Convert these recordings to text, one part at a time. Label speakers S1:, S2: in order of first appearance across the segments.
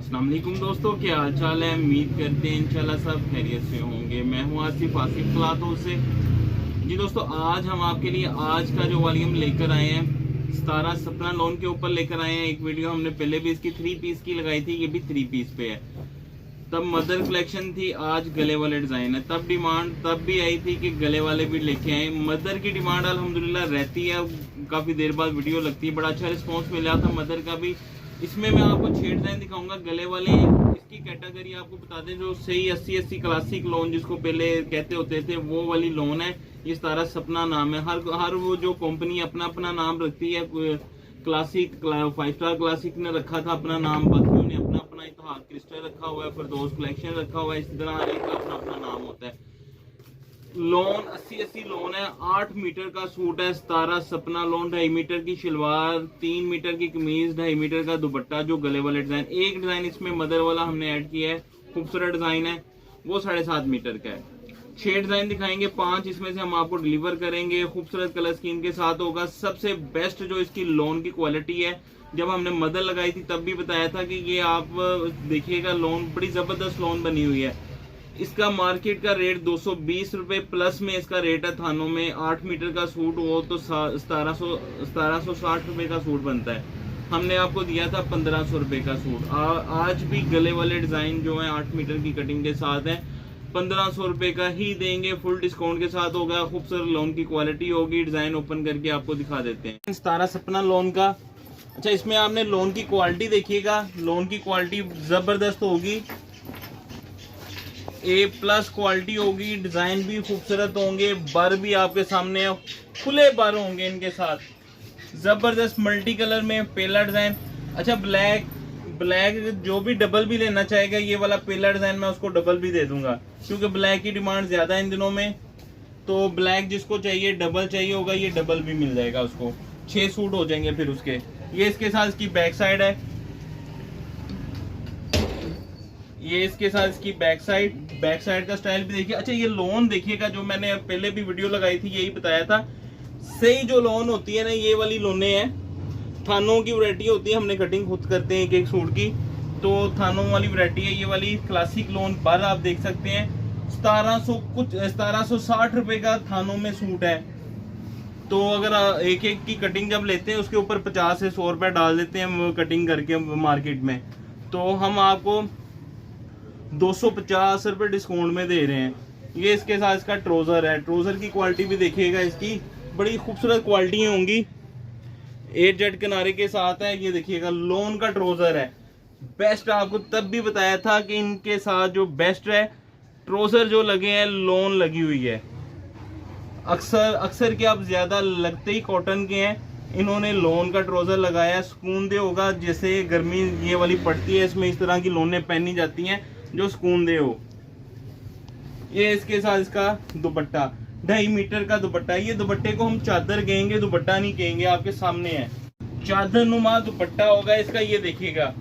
S1: अस्सलाम वालेकुम दोस्तों, क्या हाल चाल है। उम्मीद करते हैं इंशाल्लाह सब खैरियत से होंगे। मैं हूं आसिफ क्लाथों से। जी दोस्तों, आज हम आपके लिए आज का जो वॉल्यूम लेकर आए हैं 17 सपना लोन के ऊपर लेकर आए हैं। एक वीडियो हमने पहले भी इसकी 3 पीस की लगाई थी, ये भी 3 पीस पे है। तब मदर कलेक्शन थी, आज गले वाले डिजाइन है। तब डिमांड तब भी आई थी कि गले वाले भी लेके आए। मदर की डिमांड अल्हम्दुलिल्लाह रहती है, काफी देर बाद वीडियो लगती है, बड़ा अच्छा रिस्पॉन्स मिला था मदर का भी। इसमें मैं आपको 6 डिजाइन दिखाऊंगा गले वाले। इसकी कैटेगरी आपको बता दें, जो सही 80 क्लासिक लोन जिसको पहले कहते होते थे वो वाली लोन है। ये 17 सपना नाम है। हर वो जो कंपनी अपना अपना नाम रखती है। क्लासिक 5 स्टार क्लासिक ने रखा था अपना नाम, बाकियों ने अपना अपना इतिहाद क्रिस्टल रखा हुआ है, फिरदौस कलेक्शन रखा हुआ है। इसी तरह हर एक का अपना अपना नाम होता है। लोन 80 लोन है। 8 मीटर का सूट है। 17 सपना लोन। 2.5 मीटर की शलवार, 3 मीटर की कमीज, 2.5 मीटर का दुपट्टा, जो गले वाले डिजाइन। एक डिजाइन इसमें मदर वाला हमने ऐड किया है, खूबसूरत डिजाइन है, वो 7.5 मीटर का है। 6 डिजाइन दिखाएंगे, 5 इसमें से हम आपको डिलीवर करेंगे। खूबसूरत कलर स्कीम के साथ होगा। सबसे बेस्ट जो इसकी लोन की क्वालिटी है, जब हमने मदर लगाई थी तब भी बताया था कि ये आप देखिएगा, लोन बड़ी जबरदस्त लोन बनी हुई है। इसका मार्केट का रेट 220 रुपए प्लस में इसका रेट है थानों में। 8 मीटर का सूट हो तो 1760 रुपए का सूट बनता है। हमने आपको दिया था 1500 रुपए का सूट। आज भी गले वाले डिजाइन जो है 8 मीटर की कटिंग के साथ है, 1500 रुपए का ही देंगे। फुल डिस्काउंट के साथ होगा। खूबसूरत लोन की क्वालिटी होगी। डिजाइन ओपन करके आपको दिखा देते हैं। 17 सपना लोन का। अच्छा, इसमें आपने लोन की क्वालिटी देखिएगा। लोन की क्वालिटी जबरदस्त होगी, A+ क्वालिटी होगी। डिजाइन भी खूबसूरत होंगे। बर भी आपके सामने खुले बर होंगे इनके साथ। जबरदस्त मल्टी कलर में पेला डिजाइन। अच्छा, ब्लैक जो भी डबल भी लेना चाहेगा, ये वाला पेला डिजाइन मैं उसको डबल भी दे दूंगा, क्योंकि ब्लैक की डिमांड ज्यादा है इन दिनों में। तो ब्लैक जिसको चाहिए, डबल चाहिए होगा, ये डबल भी मिल जाएगा उसको। 6 सूट हो जाएंगे फिर उसके। ये इसके साथ इसकी बैक साइड है। ये इसके साथ इसकी बैक साइड का स्टाइल भी देखिए। अच्छा, ये लोन देखिएगा, जो मैंने पहले भी वीडियो लगाई थी यही बताया था। सही जो लोन होती है ना, ये वाली लोने हैं। थानों की वैरायटी होती है, हमने कटिंग खुद करते हैं एक एक सूट की, तो थानों वाली वैरायटी है ये वाली। क्लासिक लोन पर आप देख सकते हैं 1760 रुपए का थानों में सूट है। तो अगर एक एक की कटिंग जब लेते हैं, उसके ऊपर 50 से 100 रुपए डाल देते हैं कटिंग करके मार्केट में, तो हम आपको 250 रुपए डिस्काउंट में दे रहे हैं। ये इसके साथ इसका ट्रोजर है। ट्रोजर की क्वालिटी भी देखिएगा, इसकी बड़ी खूबसूरत क्वालिटी होंगी। 8 जेड किनारे के साथ है। ये देखिएगा, लोन का ट्रोजर है। बेस्ट आपको तब भी बताया था कि इनके साथ जो बेस्ट है, ट्रोजर जो लगे हैं, लोन लगी हुई है। अक्सर के अब ज्यादा लगते ही कॉटन के हैं, इन्होंने लोन का ट्रोजर लगाया। सुकून दे होगा, जैसे गर्मी ये वाली पड़ती है, इसमें इस तरह की लोनें पहनी जाती हैं जो सुकून दे हो। ये इसके साथ इसका दुपट्टा, 2.5 मीटर का दुपट्टा। ये दुपट्टे को हम चादर कहेंगे, दुपट्टा नहीं कहेंगे। आपके सामने है, चादर नुमा दुपट्टा होगा इसका। ये देखिएगा,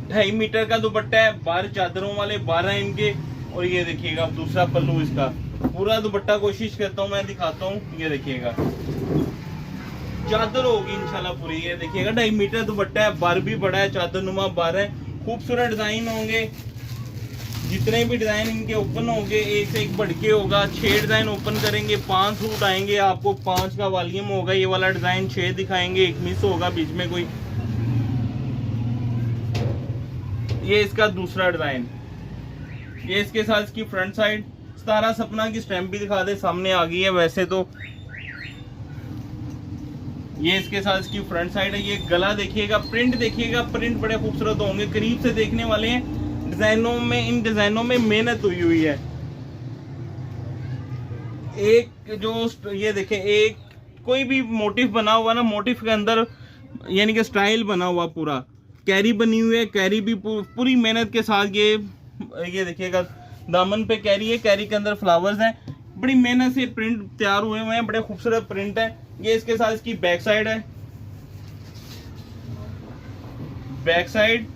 S1: 2.5 मीटर का दुपट्टा है। 12 चादरों वाले 12 इनके। और ये देखिएगा दूसरा पल्लू इसका। पूरा दुपट्टा कोशिश करता हूँ मैं दिखाता हूँ। ये देखिएगा, चादर होगी इंशाल्लाह पूरी। ये देखिएगा, 2.5 मीटर दुपट्टा है। बर भी बड़ा है, चादर नुमा बर है। खूबसूरत डिजाइन होंगे। जितने भी डिजाइन इनके ओपन होंगे, एक से एक बढ़ के होगा। 6 डिजाइन ओपन करेंगे, 5 सूट आएंगे आपको। 5 का वॉल्यूम होगा। ये वाला डिजाइन 6 दिखाएंगे, एक मिस होगा बीच में कोई। ये इसका दूसरा डिजाइन। ये इसके साथ इसकी फ्रंट साइड। 17 सपना की स्टैंप भी दिखा दे, सामने आ गई है वैसे तो। ये इसके साथ इसकी फ्रंट साइड है। ये गला देखिएगा, प्रिंट देखिएगा, प्रिंट बड़े खूबसूरत होंगे। करीब से देखने वाले हैं। डिजाइनों में, इन डिजाइनों में मेहनत हुई है। एक जो ये देखें, एक कोई भी मोटिव बना हुआ ना, मोटिव के अंदर यानी कि स्टाइल बना हुआ, पूरा कैरी बनी हुई है। कैरी भी पूरी मेहनत के साथ। ये देखिएगा, दामन पे कैरी है, कैरी के अंदर फ्लावर्स हैं। बड़ी मेहनत से प्रिंट तैयार हुए हुए हैं, बड़े खूबसूरत प्रिंट है। ये इसके साथ इसकी बैक साइड है। बैक साइड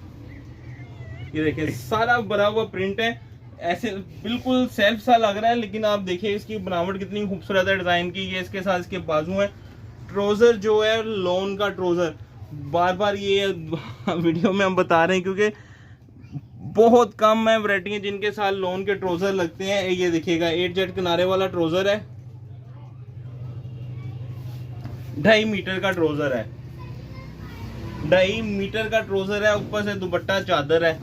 S1: ये देखिए, सारा भरा हुआ प्रिंट है। ऐसे बिल्कुल सेल्फ सा लग रहा है, लेकिन आप देखिए इसकी बनावट कितनी खूबसूरत है डिजाइन की। ये इसके साथ इसके बाजू है। ट्रोजर जो है लोन का ट्रोजर बार बार ये वीडियो में हम बता रहे हैं क्योंकि बहुत कम है वैरायटी है जिनके साथ लोन के ट्राउजर लगते हैं। ये देखिएगा 8 जेट किनारे वाला ट्राउजर है, 2.5 मीटर का ट्राउजर है, 2.5 मीटर का ट्राउजर है, ऊपर से दुपट्टा चादर है।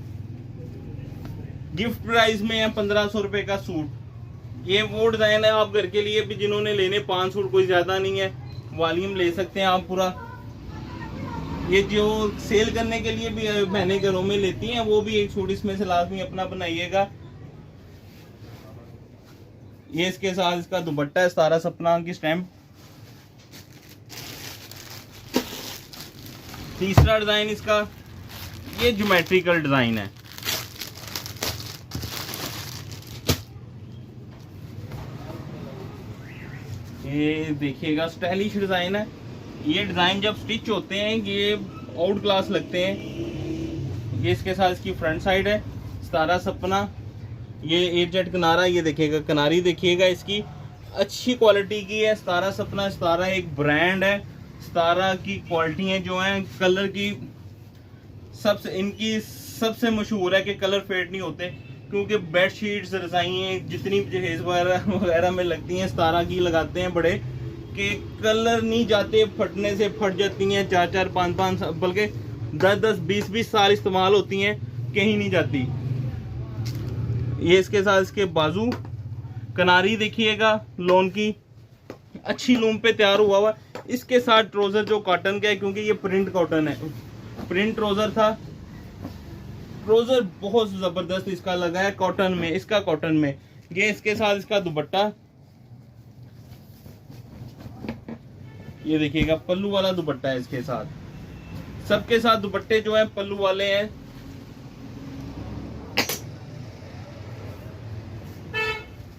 S1: गिफ्ट प्राइस में है 1500 रुपए का सूट। ये वो डिजाइन है आप घर के लिए भी जिन्होंने लेने 5 सूट, कोई ज्यादा नहीं है, वॉल्यूम ले सकते हैं आप पूरा। ये जो सेल करने के लिए भी बहनें घरों में लेती हैं वो भी एक सूट इसमें से लाजमी अपना बनाइएगा। ये इसके साथ इसका दुपट्टा है, 17 सपना की स्टैम्प। तीसरा डिजाइन इसका ये ज्योमेट्रिकल डिजाइन है। ये देखिएगा स्टाइलिश डिजाइन है। ये डिजाइन जब स्टिच होते हैं ये आउट क्लास लगते हैं। ये इसके साथ इसकी फ्रंट साइड है, 17 सपना। ये 8 जेट किनारा, ये देखिएगा किनारी देखिएगा इसकी अच्छी क्वालिटी की है। 17 सपना, 17 एक ब्रांड है। 17 की क्वालिटी जो है कलर की इनकी सबसे मशहूर है कि कलर फेड नहीं होते, क्योंकि बेडशीट्स रजाइयाँ जितनी जहेज वगैरह में लगती हैं 17 की लगाते हैं बड़े, कि कलर नहीं जाते, फटने से फट जाती हैं। 4-4 5-5 बल्कि 10-10 20-20 साल इस्तेमाल होती हैं, कहीं नहीं जाती। ये इसके साथ इसके बाजू किनारी देखिएगा लोन की अच्छी लूम पे तैयार हुआ हुआ। इसके साथ ट्राउजर जो कॉटन का है, क्योंकि ये प्रिंट कॉटन है, प्रिंट ट्राउजर था। ट्राउजर बहुत जबरदस्त इसका लगा है कॉटन में, इसका कॉटन में। ये इसके साथ इसका दुपट्टा, ये देखिएगा पल्लू वाला दुपट्टा है इसके साथ। सबके साथ दुपट्टे जो है पल्लू वाले हैं।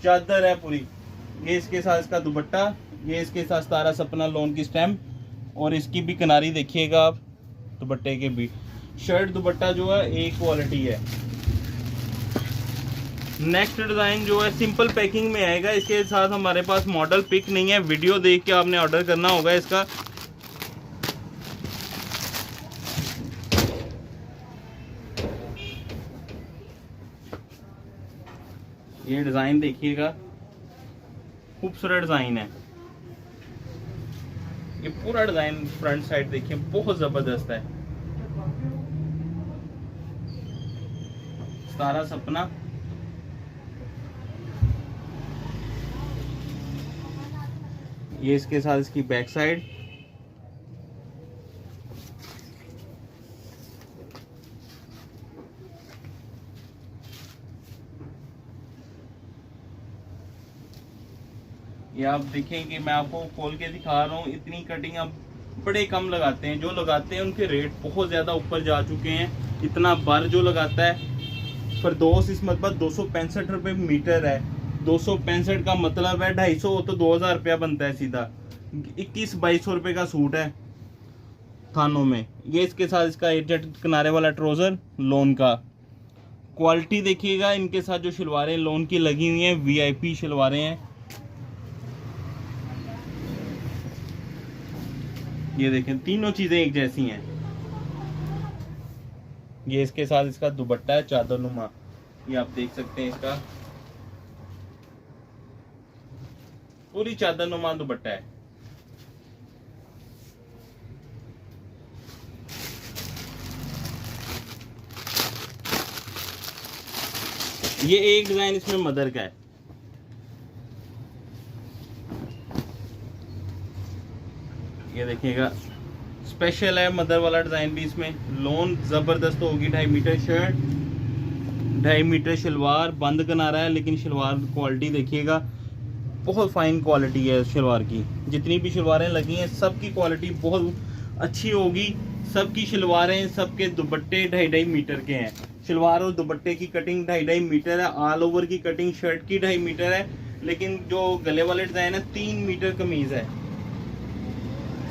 S1: चादर है पूरी। ये इसके साथ इसका दुपट्टा, ये इसके साथ 17 सपना लोन की स्टैम्प, और इसकी भी किनारी देखिएगा आप दुपट्टे के भी। शर्ट दुपट्टा जो है एक क्वालिटी है। नेक्स्ट डिजाइन जो है सिंपल पैकिंग में आएगा। इसके साथ हमारे पास मॉडल पिक नहीं है, वीडियो देख के आपने ऑर्डर करना होगा इसका। ये डिजाइन देखिएगा, खूबसूरत डिजाइन है। ये पूरा डिजाइन फ्रंट साइड देखिए बहुत जबरदस्त है। 17 सपना, ये इसके साथ इसकी बैक साइड। ये आप देखेंगे, मैं आपको खोल के दिखा रहा हूँ, इतनी कटिंग अब बड़े कम लगाते हैं। जो लगाते हैं उनके रेट बहुत ज़्यादा ऊपर जा चुके हैं। इतना बार जो लगाता है फिरदौस इस मतलब 265 रुपये मीटर है। 265 का मतलब है 250 हो तो 2000 रुपया बनता है सीधा। 21-2200 रुपये का सूट है थानों में। ये इसके साथ इसका 8 जेट किनारे वाला ट्राउजर लोन का। क्वालिटी देखिएगा, इनके साथ जो शलवारें लोन की लगी हुई हैं VIP शलवारें हैं। ये देखें तीनों चीजें एक जैसी हैं। ये इसके साथ इसका दुपट्टा है चादरनुमा, ये आप देख सकते हैं इसका पूरी चादरनुमा दुपट्टा है। ये एक डिजाइन इसमें मदर का है। ये देखिएगा स्पेशल है मदर वाला डिजाइन भी इसमें। लोन जबरदस्त होगी। 2.5 मीटर शर्ट, 2.5 मीटर शलवार, बंद किनारा है, लेकिन शलवार क्वालिटी देखिएगा बहुत फाइन क्वालिटी है शलवार की। जितनी भी शलवारें लगी हैं सबकी क्वालिटी बहुत अच्छी होगी। सबकी शलवारें, सबके दुपट्टे 2.5 मीटर के हैं। शलवार और दुपट्टे की कटिंग 2.5 मीटर है। ऑल ओवर की कटिंग शर्ट की 2.5 मीटर है, लेकिन जो गले वाले डिजाइन है 3 मीटर कमीज है।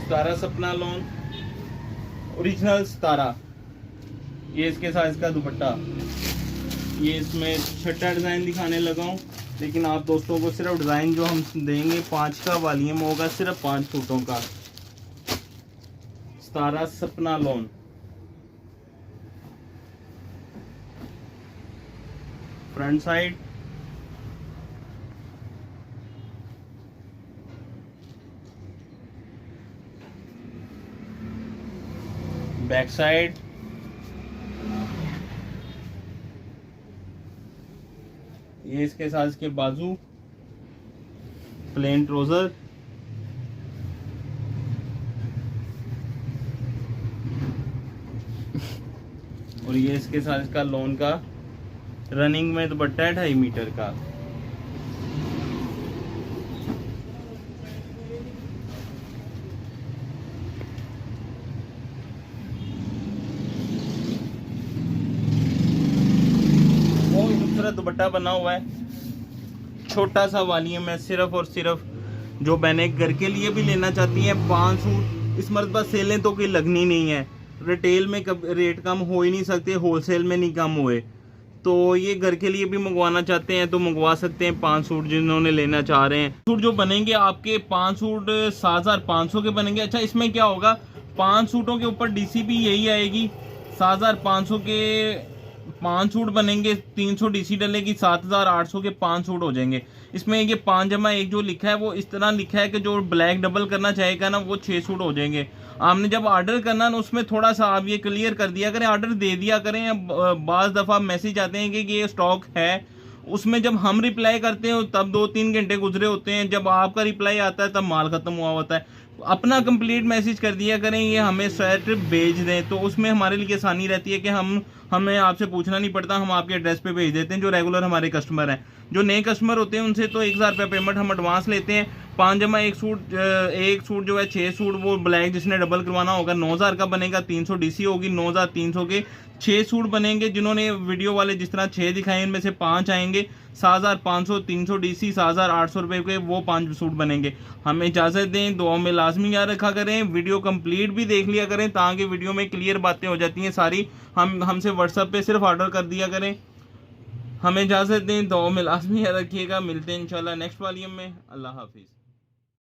S1: 17 सपना लोन ओरिजिनल 17। ये इसके साथ इसका दुपट्टा। ये इसमें छठा डिजाइन दिखाने लगा हूँ, लेकिन आप दोस्तों को सिर्फ डिजाइन जो हम देंगे 5 का वॉल्यूम होगा, सिर्फ 5 सूटों का। 17 सपना loan. Front side, back side, ये इसके साथ इसके बाजू, प्लेन ट्राउजर, और ये इसके साथ इसका लोन का रनिंग में दुपट्टा है 2.5 मीटर का। बहुत खूबसूरत दुपट्टा बना हुआ है, छोटा सा वॉल्यूम है, सिर्फ और सिर्फ जो बहनें घर के लिए भी लेना चाहती हैं 5 सूट। इस मरतबा सेलें तो कोई लगनी नहीं है, रिटेल में रेट कम हो ही नहीं सकते, होलसेल में नहीं कम हुए, तो ये घर के लिए भी मंगवाना चाहते हैं तो मंगवा सकते हैं। 5 सूट जिन्होंने लेना चाह रहे हैं, सूट जो बनेंगे आपके 5 सूट 7,500 के बनेंगे। अच्छा, इसमें क्या होगा, 5 सूटों के ऊपर डीसीपी यही आएगी, 7,500 के 5 सूट बनेंगे, 300 डीसी डलेगी, 7,800 के 5 सूट हो जाएंगे। इसमें ये 5 जमा 1 जो लिखा है वो इस तरह लिखा है कि जो ब्लैक डबल करना चाहेगा ना वो 6 सूट हो जाएंगे। आपने जब ऑर्डर करना ना उसमें थोड़ा सा आप ये क्लियर कर दिया करें, ऑर्डर दे दिया करें। बाज़ दफ़ा मैसेज आते हैं कि ये स्टॉक है, उसमें जब हम रिप्लाई करते हैं तब 2-3 घंटे गुजरे होते हैं, जब आपका रिप्लाई आता है तब माल ख़त्म हुआ होता है। अपना कंप्लीट मैसेज कर दिया करें, ये हमें सेट भेज दें, तो उसमें हमारे लिए आसानी रहती है कि हमें आपसे पूछना नहीं पड़ता, हम आपके एड्रेस पे भेज देते हैं। जो रेगुलर हमारे कस्टमर हैं, जो नए कस्टमर होते हैं उनसे तो 1,000 रुपये पेमेंट हम एडवांस लेते हैं। 5 जमा 1 सूट जो है 6 सूट, वो ब्लैक जिसने डबल करवाना होगा 9,000 का बनेगा, 300 डीसी होगी, 9,300 के 6 सूट बनेंगे। जिन्होंने वीडियो वाले जिस तरह 6 दिखाए इनमें से 5 आएंगे, 7,500, 300 डीसी, 7,800 रुपये के वो 5 सूट बनेंगे। हमें इजाज़त दें, दुआ में लाजमी याद रखा करें, वीडियो कंप्लीट भी देख लिया करें ताकि वीडियो में क्लियर बातें हो जाती हैं सारी। हमसे व्हाट्सएप पे सिर्फ ऑर्डर कर दिया करें। हमें इजाज़त दें, दुआ में लाजमी याद रखिएगा। मिलते हैं इंशाल्लाह नेक्स्ट वॉल्यूम में। अल्लाह हाफिज़।